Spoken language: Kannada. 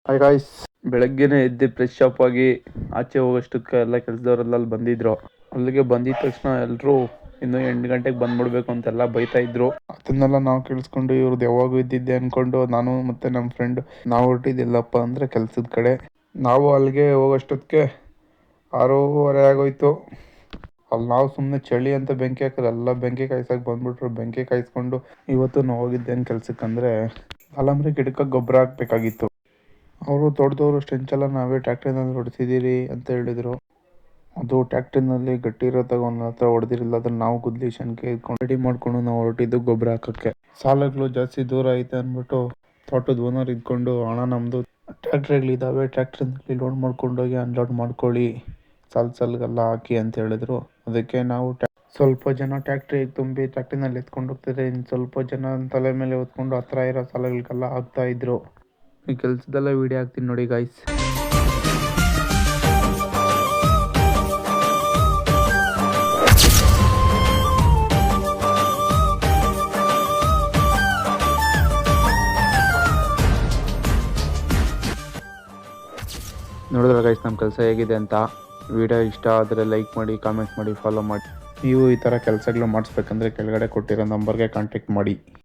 ಹಾಯ್ ಗಾಯ್ಸ್, ಬೆಳಗ್ಗೆನೆ ಎದ್ದು ಫ್ರೆಶ್ ಅಪ್ ಆಗಿ ಆಚೆ ಹೋಗೋಷ್ಟಕ್ಕೆ ಎಲ್ಲ ಕೆಲಸದವರೆಲ್ಲ ಅಲ್ಲಿ ಬಂದಿದ್ರು. ಅಲ್ಲಿಗೆ ಬಂದಿದ ತಕ್ಷಣ ಎಲ್ಲರೂ ಇನ್ನು 8 ಗಂಟೆಗೆ ಬಂದ್ಬಿಡ್ಬೇಕು ಅಂತೆಲ್ಲ ಬೈತಾ ಇದ್ರು. ಅದನ್ನೆಲ್ಲ ನಾವು ಕೇಳಿಸ್ಕೊಂಡು ಇವ್ರದ್ದು ಯಾವಾಗೂ ಇದ್ದಿದ್ದೆ ಅನ್ಕೊಂಡು ನಾನು ಮತ್ತೆ ನಮ್ಮ ಫ್ರೆಂಡ್ ನಾವು ಹೊರಟಿದ್ದೆಲ್ಲಪ್ಪ ಅಂದರೆ ಕೆಲಸದ ಕಡೆ. ನಾವು ಅಲ್ಲಿಗೆ ಹೋಗೋಷ್ಟೊತ್ತಿಗೆ 6:30 ಆಗೋಯ್ತು. ಅಲ್ಲಿ ನಾವು ಸುಮ್ಮನೆ ಚಳಿ ಅಂತ ಬೆಂಕಿ ಹಾಕಿದ್ರೆ ಎಲ್ಲ ಬೆಂಕಿ ಕಾಯ್ಸಕ್ಕೆ ಬಂದ್ಬಿಟ್ರು. ಬೆಂಕಿ ಕಾಯಿಸ್ಕೊಂಡು ಇವತ್ತು ನಾವು ಹೋಗಿದ್ದೇನು ಕೆಲ್ಸಕ್ಕಂದರೆ ಅಲಂಬ್ರಿ ಗಿಡಕ್ಕೆ ಗೊಬ್ಬರ ಹಾಕಬೇಕಾಗಿತ್ತು. ಅವರು ತೋಟದವರು ಸ್ಟೆಂಚೆಲ್ಲ ನಾವೇ ಟ್ಯಾಕ್ಟ್ರಿನಲ್ಲಿ ಹೊಡೆಸಿದ್ದೀರಿ ಅಂತ ಹೇಳಿದರು. ಅದು ಟ್ಯಾಕ್ಟ್ರಿನಲ್ಲಿ ಗಟ್ಟಿ ಇರೋ ಒಂದು ಹತ್ರ ಹೊಡೆದಿರಲಿಲ್ಲ. ಅದನ್ನು ನಾವು ಗುದ್ಲಿ ಶಂಕೆ ಇಟ್ಕೊಂಡು ರೆಡಿ ಮಾಡಿಕೊಂಡು ನಾವು ಹೊರಟಿದ್ದು ಗೊಬ್ಬರ ಹಾಕೋಕ್ಕೆ. ಸಾಲಗಳು ಜಾಸ್ತಿ ದೂರ ಐತೆ ಅಂದ್ಬಿಟ್ಟು ತೋಟದ ಓನರ್ ಇದ್ಕೊಂಡು ಹಣ ನಮ್ಮದು ಟ್ಯಾಕ್ಟ್ರಿಗಳಿದ್ದಾವೆ, ಟ್ಯಾಕ್ಟ್ರಿನಲ್ಲಿ ಲೋಡ್ ಮಾಡ್ಕೊಂಡೋಗಿ ಅನ್ಲೋಡ್ ಮಾಡ್ಕೊಳ್ಳಿ, ಸಾಲ್ಗೆಲ್ಲ ಹಾಕಿ ಅಂತ ಹೇಳಿದ್ರು. ಅದಕ್ಕೆ ನಾವು ಸ್ವಲ್ಪ ಜನ ಟ್ಯಾಕ್ಟ್ರಿಗೆ ತುಂಬಿ ಟ್ಯಾಕ್ಟ್ರಿನಲ್ಲಿ ಎತ್ಕೊಂಡು ಹೋಗ್ತಿದ್ರೆ, ಇನ್ನು ಸ್ವಲ್ಪ ಜನ ತಲೆ ಮೇಲೆ ಹೊತ್ಕೊಂಡು ಹತ್ರ ಇರೋ ಸಾಲಗಳಿಗೆಲ್ಲ ಹಾಕ್ತಾ ಇದ್ರು. ಈ ಕೆಲಸದೆಲ್ಲ ವೀಡಿಯೋ ಹಾಕ್ತೀನಿ ನೋಡಿ ಗಾಯ್ಸ್. ನೋಡಿದ್ರೆ ಗೈಸ್ ನಮ್ಮ ಕೆಲಸ ಹೇಗಿದೆ ಅಂತ. ವಿಡಿಯೋ ಇಷ್ಟ ಆದರೆ ಲೈಕ್ ಮಾಡಿ, ಕಾಮೆಂಟ್ ಮಾಡಿ, ಫಾಲೋ ಮಾಡಿ. ನೀವು ಈ ಥರ ಕೆಲಸಗಳು ಮಾಡಿಸ್ಬೇಕಂದ್ರೆ ಕೆಳಗಡೆ ಕೊಟ್ಟಿರೋ ನಂಬರ್ಗೆ ಕಾಂಟ್ಯಾಕ್ಟ್ ಮಾಡಿ.